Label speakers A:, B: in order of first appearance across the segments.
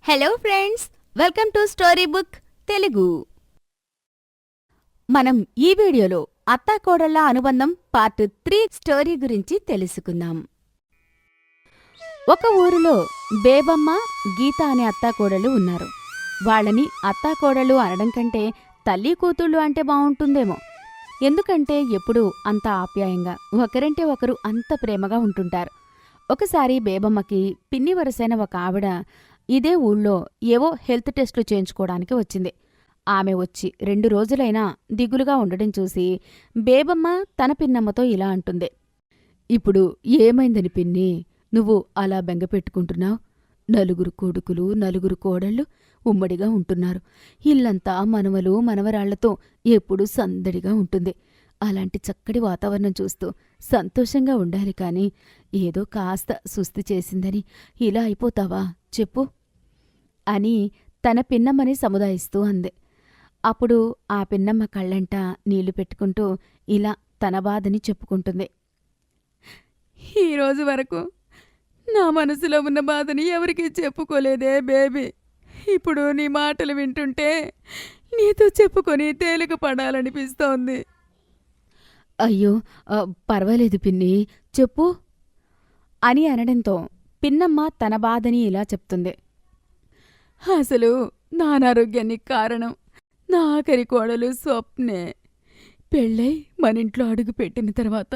A: Hello friends, welcome to story book Telugu. మనం ఈ వీడియోలో అత్తాకోడళ్ళ అనుబంధం పార్ట్ 3 స్టోరీ గురించి తెలుసుకుందాం. ఒక ఊరిలో బేబమ్మ, గీత అనే అత్తాకోడళ్ళు ఉన్నారు. వాళ్ళని అత్తాకోడళ్ళు అనడం కంటే తల్లి కూతుళ్ళు అంటే బావుంటుందేమో. ఎందుకంటే ఎప్పుడూ అంత ఆప్యాయంగా ఒకరంటే ఒకరు అంత ప్రేమగా ఉంటుంటారు. ఒకసారి బేబమ్మకి పిన్ని వరసైన ఒక ఆవిడ ఇదే ఊళ్ళో ఏవో హెల్త్ టెస్టులు చేయించుకోవడానికి వచ్చింది. ఆమె వచ్చి 2 రోజులైనా దిగులుగా ఉండడం చూసి బేబమ్మ తన పిన్నమ్మతో ఇలా అంటుంది. ఇప్పుడు ఏమైందని పిన్ని, నువ్వు అలా బెంగపెట్టుకుంటున్నావు? నలుగురు కొడుకులు, నలుగురు కోడళ్ళు ఉమ్మడిగా ఉంటున్నారు. ఇల్లంతా మనవలు, మనవరాళ్లతో ఎప్పుడూ సందడిగా ఉంటుంది. అలాంటి చక్కటి వాతావరణం చూస్తూ సంతోషంగా ఉండాలి కాని ఏదో కాస్త సుస్థి చేసిందని ఇలా అయిపోతావా చెప్పు అని తన పిన్నమ్మని సముదాయిస్తూ అంది. అప్పుడు ఆ పిన్నమ్మ కళ్ళంట నీళ్లు పెట్టుకుంటూ ఇలా తన బాధని చెప్పుకుంటుంది.
B: ఈరోజు వరకు నా మనసులో ఉన్న బాధని ఎవరికీ చెప్పుకోలేదే బేబీ. ఇప్పుడు నీ మాటలు వింటుంటే నీతో చెప్పుకొని తేలిక పడాలనిపిస్తోంది.
A: అయ్యో, పర్వాలేదు పిన్ని, చెప్పు అని అనడంతో పిన్నమ్మ తన బాధని ఇలా చెప్తుంది.
B: అసలు నా అనారోగ్యానికి కారణం నా ఆఖరి కోడలు స్వప్నే. పెళ్ళై మనింట్లో అడుగు పెట్టిన తర్వాత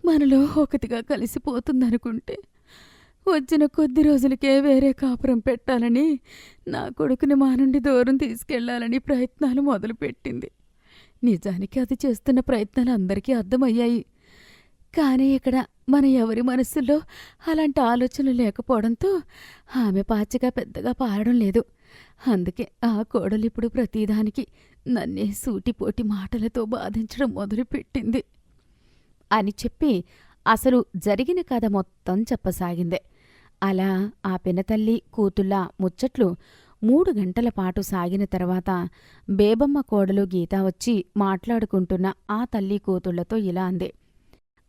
B: మనలో ఒకటిగా కలిసిపోతుందనుకుంటే వచ్చిన కొద్ది రోజులకే వేరే కాపురం పెట్టాలని, నా కొడుకుని మా నుండి దూరం తీసుకెళ్లాలని ప్రయత్నాలు మొదలుపెట్టింది. నిజానికి అది చేస్తున్న ప్రయత్నాలు అందరికీ అర్థమయ్యాయి. కానీ ఇక్కడ మన ఎవరి మనస్సుల్లో అలాంటి ఆలోచనలు లేకపోవడంతో ఆమె పాచిగా పెద్దగా పారడం లేదు. అందుకే ఆ కోడలిప్పుడు ప్రతిదానికి నన్నే సూటిపోటి మాటలతో బాధించడం మొదలుపెట్టింది
A: అని చెప్పి అసలు జరిగిన కథ మొత్తం చెప్పసాగిందే. అలా ఆ పినతల్లి కూతుళ్ళ ముచ్చట్లు 3 గంటల పాటు సాగిన తర్వాత బేబమ్మ కోడలు గీత వచ్చి మాట్లాడుకుంటున్న ఆ తల్లి కూతుళ్లతో ఇలా అంది.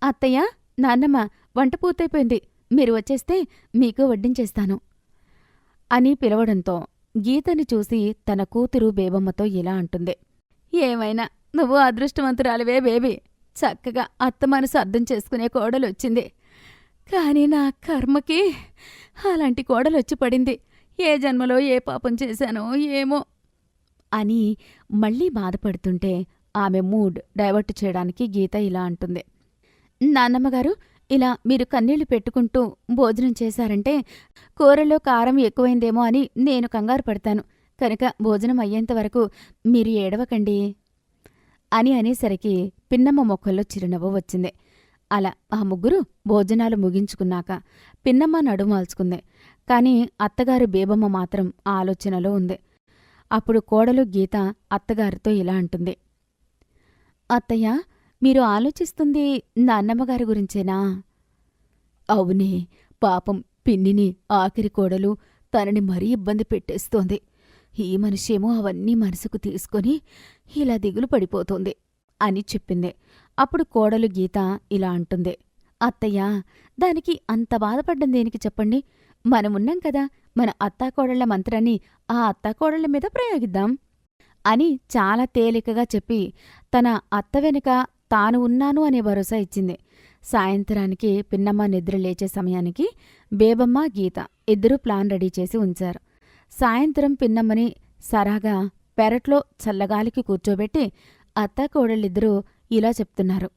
A: అత్తయ్య, నాన్నమ్మ, వంట పూర్తయిపోయింది, మీరు వచ్చేస్తే మీకు వడ్డించేస్తాను అని పిలవడంతో గీతని చూసి తన కూతురు బేబమ్మతో ఇలా అంటుంది.
B: ఏమైనా నువ్వు అదృష్టవంతురాలివే బేబీ. చక్కగా అత్త మనసు అర్థం చేసుకునే కోడలొచ్చింది. కానీ నా కర్మకి అలాంటి కోడలొచ్చి పడింది. ఏ జన్మలో ఏ పాపం చేశానో ఏమో
A: అని మళ్ళీ బాధపడుతుంటే ఆమె మూడ్ డైవర్ట్ చేయడానికి గీత ఇలా అంటుంది. నాన్నమ్మగారు, ఇలా మీరు కన్నీళ్లు పెట్టుకుంటూ భోజనం చేశారంటే కూరలో కారం ఎక్కువైందేమో అని నేను కంగారు పడతాను. కనుక భోజనం అయ్యేంతవరకు మీరు ఏడవకండి అని అనేసరికి పిన్నమ్మ మొక్కల్లో చిరునవ్వు వచ్చింది. అలా ఆ ముగ్గురు భోజనాలు ముగించుకున్నాక పిన్నమ్మ నడుమాల్చుకుంది. కాని అత్తగారు బేబమ్మ మాత్రం ఆలోచనలో ఉంది. అప్పుడు కోడలు గీత అత్తగారితో ఇలా అంటుంది. అత్తయ్య, మీరు ఆలోచిస్తుంది నాన్నమ్మగారి గురించేనా?
B: అవునే, పాపం పిన్నిని ఆఖరి కోడలు తనని మరీ ఇబ్బంది పెట్టేస్తోంది. ఈ మనిషేమో అవన్నీ మనసుకు తీసుకొని ఇలా దిగులు పడిపోతోంది
A: అని చెప్పింది. అప్పుడు కోడలు గీత ఇలా అంటుంది. అత్తయ్య, దానికి అంత బాధపడ్డం దేనికి చెప్పండి? మనమున్నాం కదా, మన అత్తాకోడళ్ల మంత్రాన్ని ఆ అత్తాకోడళ్ల మీద ప్రయోగిద్దాం అని చాలా తేలికగా చెప్పి తన అత్త వెనుక తాను ఉన్నాను అనే భరోసా ఇచ్చింది. సాయంత్రానికి పిన్నమ్మ నిద్ర లేచే సమయానికి బేబమ్మ, గీత ఇద్దరూ ప్లాన్ రెడీ చేసి ఉంచారు. సాయంత్రం పిన్నమ్మని సరాగా పెరట్లో చల్లగాలికి కూర్చోబెట్టి అత్తాకోడళ్ళిద్దరూ ఇలా చెప్తున్నారు.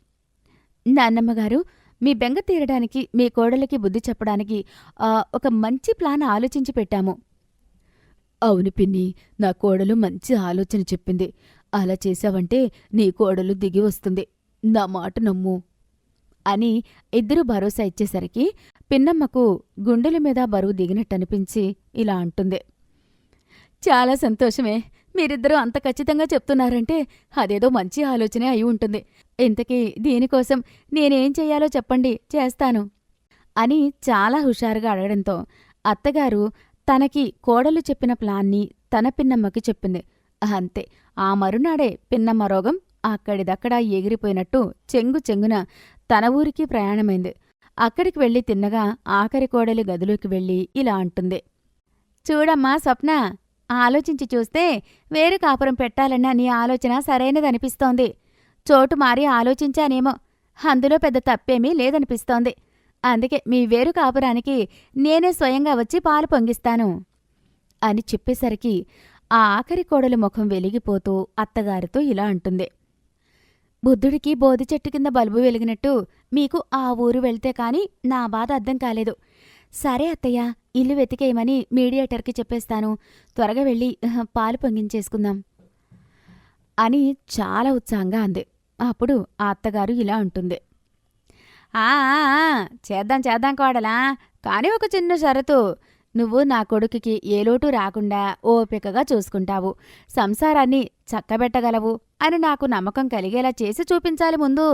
A: నాన్నమ్మగారు, మీ బెంగ తీరడానికి, మీ కోడలికి బుద్ధి చెప్పడానికి ఒక మంచి ప్లాన్ ఆలోచించి పెట్టాము.
B: అవును పిన్ని, నా కోడలు మంచి ఆలోచన చెప్పింది. అలా చేశావంటే నీ కోడలు దిగి వస్తుంది. నా మాట నమ్ము
A: అని ఇద్దరూ భరోసా ఇచ్చేసరికి పిన్నమ్మకు గుండెల మీద బరువు దిగినట్టనిపించి ఇలా అంటుంది.
B: చాలా సంతోషమే. మీరిద్దరూ అంత ఖచ్చితంగా చెప్తున్నారంటే అదేదో మంచి ఆలోచనే అయి ఉంటుంది. ఇంతకీ దీనికోసం నేనేం చెయ్యాలో చెప్పండి, చేస్తాను
A: అని చాలా హుషారుగా అడగడంతో అత్తగారు తనకి కోడలు చెప్పిన ప్లాన్ని తన పిన్నమ్మకి చెప్పింది. అంతే, ఆ మరునాడే పిన్నమ్మ రోగం అక్కడిదక్కడా ఎగిరిపోయినట్టు చెంగున తన ఊరికి ప్రయాణమైంది. అక్కడికి వెళ్లి తిన్నగా ఆఖరి కోడలి గదిలోకి వెళ్ళి ఇలా అంటుంది. చూడమ్మా స్వప్న, ఆలోచించి చూస్తే వేరు కాపురం పెట్టాలన్న నీ ఆలోచన సరైనదనిపిస్తోంది. చోటు మారి ఆలోచించానేమో, అందులో పెద్ద తప్పేమీ లేదనిపిస్తోంది. అందుకే మీ వేరు కాపురానికి నేనే స్వయంగా వచ్చి పాలు పొంగిస్తాను అని చెప్పేసరికి ఆ ఆఖరి కోడలి ముఖం వెలిగిపోతూ అత్తగారితో ఇలా అంటుంది. బుద్ధుడికి బోధి చెట్టు కింద బల్బు వెలిగినట్టు మీకు ఆ ఊరు వెళ్తే కాని నా బాధ అర్థం కాలేదు. సరే అత్తయ్య, ఇల్లు వెతికేయమని మీడియేటర్కి చెప్పేస్తాను. త్వరగా వెళ్ళి పాలు పొంగించేసుకుందాం అని చాలా ఉత్సాహంగా అంది. అప్పుడు ఆ అత్తగారు ఇలా అంటుంది. ఆ చేద్దాం చేద్దాం కోడలా, కాని ఒక చిన్న షరతు. నువ్వు నా కొడుకుకి ఏ లోటు రాకుండా ఓపికగా చూసుకుంటావు, సంసారాన్ని చక్కబెట్టగలవు అని నాకు నమ్మకం కలిగేలా చేసి చూపించాలి ముందు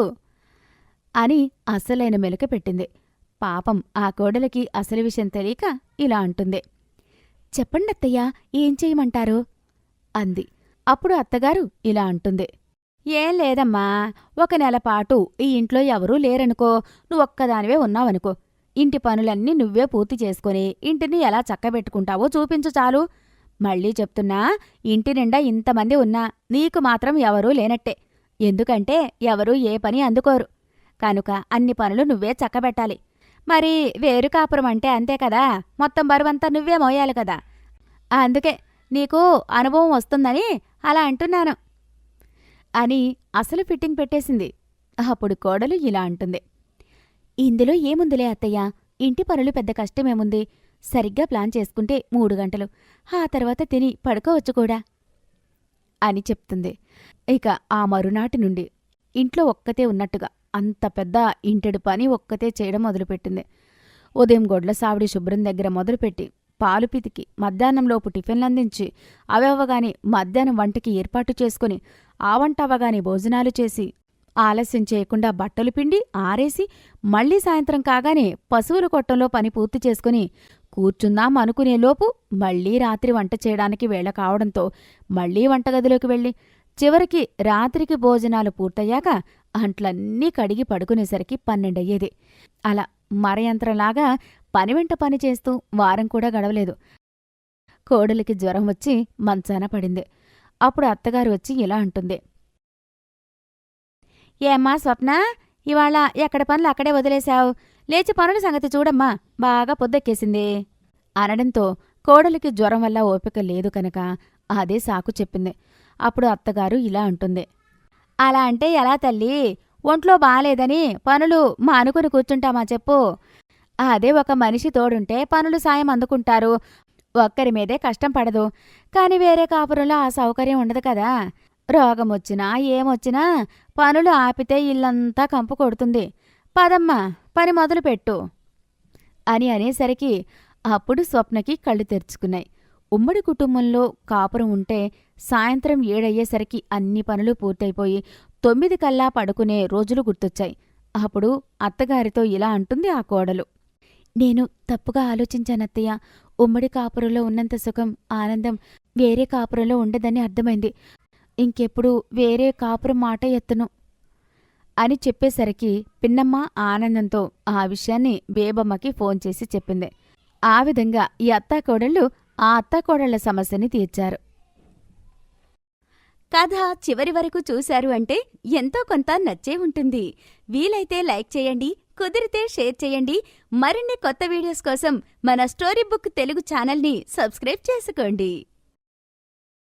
A: అని అసలైన మెలిక పెట్టింది. పాపం ఆ కోడలికి అసలు విషయం తెలియక ఇలా అంటుంది. చెప్పండత్తయ్యా, ఏం చేయమంటారు అంది. అప్పుడు అత్తగారు ఇలా అంటుంది. ఏం లేదమ్మా, ఒక నెలపాటు ఈ ఇంట్లో ఎవరూ లేరనుకో, నువ్వొక్కదానివే ఉన్నావనుకో. ఇంటి పనులన్నీ నువ్వే పూర్తి చేసుకుని ఇంటిని ఎలా చక్కబెట్టుకుంటావో చూపించు చాలు. మళ్ళీ చెప్తున్నా, ఇంటి నిండా ఇంతమంది ఉన్నా నీకు మాత్రం ఎవరూ లేనట్టే. ఎందుకంటే ఎవరూ ఏ పని అందుకోరు కనుక అన్ని పనులు నువ్వే చక్కబెట్టాలి. మరి వేరు కాపురం అంటే అంతే కదా, మొత్తం బరువంతా నువ్వే మోయాలి కదా. అందుకే నీకు అనుభవం వస్తుందని అలా అంటున్నాను అని అసలు ఫిట్టింగ్ పెట్టేసింది. అప్పుడు కోడలు ఇలా అంటుంది. ఇందులో ఏముందిలే అత్తయ్య, ఇంటి పనులు పెద్ద కష్టమేముంది. సరిగ్గా ప్లాన్ చేసుకుంటే 3 గంటలు, ఆ తర్వాత తిని పడుకోవచ్చు కూడా అని చెప్తుంది. ఇక ఆ మరునాటి నుండి ఇంట్లో ఒక్కతే ఉన్నట్టుగా అంత పెద్ద ఇంటెడు పని ఒక్కతే చేయడం మొదలుపెట్టింది. ఉదయం గొడ్ల సావిడి శుభ్రం దగ్గర మొదలుపెట్టి పాలు పితికి మధ్యాహ్నంలోపు టిఫిన్లందించి అవగాని మధ్యాహ్నం వంటకి ఏర్పాటు చేసుకుని ఆ వంట అవగాని భోజనాలు చేసి ఆలస్యం చేయకుండా బట్టలు పిండి ఆరేసి మళ్లీ సాయంత్రం కాగానే పశువుల కొట్టంలో పని పూర్తి చేసుకుని కూర్చుందాం అనుకునేలోపు మళ్లీ రాత్రి వంట చేయడానికి వేళ కావడంతో మళ్లీ వంటగదిలోకి వెళ్ళి చివరికి రాత్రికి భోజనాలు పూర్తయ్యాక అంట్లన్నీ కడిగి పడుకునేసరికి 12 అయ్యేది. అలా మరయంత్రంలాగా పని వెంట పని చేస్తూ వారం కూడా గడవలేదు. కోడలికి జ్వరం వచ్చి మంచాన పడింది. అప్పుడు అత్తగారు వచ్చి ఇలా అంటుంది. ఏమ్మా స్వప్న, ఇవాళ ఎక్కడ పనులు అక్కడే వదిలేశావు, లేచి పనుల సంగతి చూడమ్మా, బాగా పొద్దెక్కేసింది అనడంతో కోడలికి జ్వరం వల్ల ఓపిక లేదు కనుక అదే సాకు చెప్పింది. అప్పుడు అత్తగారు ఇలా అంటుంది. అలా అంటే ఎలా తల్లి, ఒంట్లో బాలేదని పనులు మానుకుని కూర్చుంటామా చెప్పు. అదే ఒక మనిషి తోడుంటే పనులు సాయం అందుకుంటారు, ఒక్కరి మీదే కష్టం పడదు. కాని వేరే కాపురంలో ఆ సౌకర్యం ఉండదు కదా. రోగమొచ్చినా ఏమొచ్చినా పనులు ఆపితే ఇల్లంతా కంపు కొడుతుంది. పదమ్మా, పని మొదలుపెట్టు అని అనేసరికి అప్పుడు స్వప్నకి కళ్ళు తెరుచుకున్నాయి. ఉమ్మడి కుటుంబంలో కాపురం ఉంటే సాయంత్రం 7 అయ్యేసరికి అన్ని పనులు పూర్తయిపోయి 9 కల్లా పడుకునే రోజులు గుర్తొచ్చాయి. అప్పుడు అత్తగారితో ఇలా అంటుంది ఆ కోడలు. నేను తప్పుగా ఆలోచించానత్తయ్య. ఉమ్మడి కాపురంలో ఉన్నంత సుఖం, ఆనందం వేరే కాపురంలో ఉండదని అర్థమైంది. ఇంకెప్పుడు వేరే కాపురం మాట ఎత్తను అని చెప్పేసరికి పిన్నమ్మ ఆనందంతో ఆ విషయాన్ని బేబమ్మకి ఫోన్ చేసి చెప్పింది. ఆ విధంగా ఈ అత్తాకోడళ్ళు ఆ అత్తాకోడళ్ల సమస్యని తీర్చారు.
C: కథ చివరి వరకు చూశారు అంటే ఎంతో కొంత నచ్చే ఉంటుంది. వీలైతే లైక్ చేయండి, కుదిరితే షేర్ చేయండి. మరిన్ని కొత్త వీడియోస్ కోసం మన స్టోరీ బుక్ తెలుగు ఛానల్ని సబ్స్క్రైబ్ చేసుకోండి.